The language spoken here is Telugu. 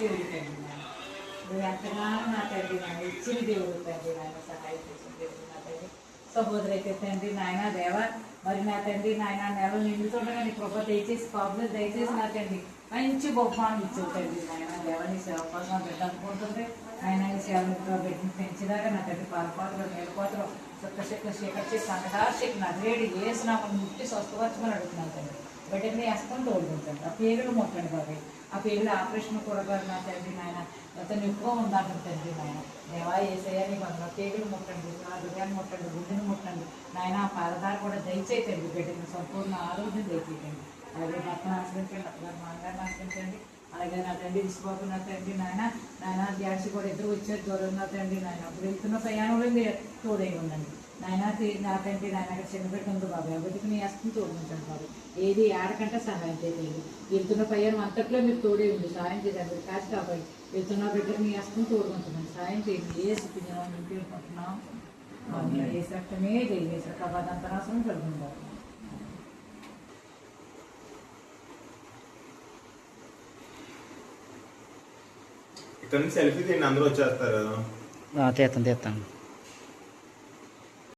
దేవుడు తండ్రి నాయన. నువ్వు ఎంతగానో నా తండ్రి నాయన ఇచ్చిన దేవుడు తండ్రి నాయన, సహాయం చేసిన దేవుడు నా తండ్రి. సహోదరు అయితే తండ్రి నాయన దేవ, మరి నా తండ్రి నాయన నెల నిండుతుండగా నీ కృప దయచేసి కాపులు దయచేసి నా తండ్రి మంచి బహుమానం ఇచ్చావు తండ్రి నాయన దేవ. నీ సేవ కోసం బిడ్డ అనుకుంటుంటే ఆయన నీ సేవలతో బిడ్డను పెంచిదాకా నా తండ్రి పాలపాత్రలు మేలుపాత్రలు శుక్రశక్తి శేఖర్చి సంఘాశక్తి నదిరేడి వేసినామని ముట్టి స్వస్థపరచమని అడుగుతున్నాను తండ్రి. బిడ్డని వేసుకొని తోడుకుంటాను. ఆ పేగులు ముట్టండి బాబాయ్, ఆ పేగుల ఆపరేషన్ కూడా నా తండ్రి నాయన అతను ఎక్కువ ఉందంటారు తండ్రి నాయన దేవా. ఏసయ్యా నీకు అందులో పేగులు ముట్టండి, నా హృదయాన్ని ముట్టండి, గుండెని ముట్టండి నాయన. ఆ పాదదారి కూడా దయచేయండి, బిడ్డని సంపూర్ణ ఆరోగ్యం దయచేయండి. అలాగే భర్తను ఆశ్రయించండి, అత్తగారు మామగారిని ఆశ్రయించండి. అలాగే నా తండ్రి విశ్వబాబు నా తండ్రి నాయన నాయన ధ్యాసి కూడా ఇద్దరు వచ్చారు దూరం నా తండ్రి నాయన. అప్పుడు వెళ్తున్న ప్రయాణంలో మీరు తోడై ఉండండి నాయన. నా తండ్రి నాయన అక్కడ చిన్నపెట్టి ఉంది బాబాయ్, బతికి నీ అస్తం తోడుకుంటాను బాబు. ఏది ఆడకంటే సహాయం చేయండి. వెళ్తున్న ప్రయాణం అంతట్లో మీరు తోడే ఉంది, సహాయం చేయండి. మీరు కాదు కాబట్టి వెళ్తున్న బిడ్డకు మీ అస్తం తోడుకుంటున్నాను, సహాయం చేయండి. ఏ స్థితిలో నింపుకుంటున్నాం ఏ సట్టమే తెలియదు కబాదంతరాసం కలుగుంటారు. ఇక్కడ నుంచి సెల్ఫీ తీయండి, అందరూ వచ్చేస్తారు కదా. తీస్తాను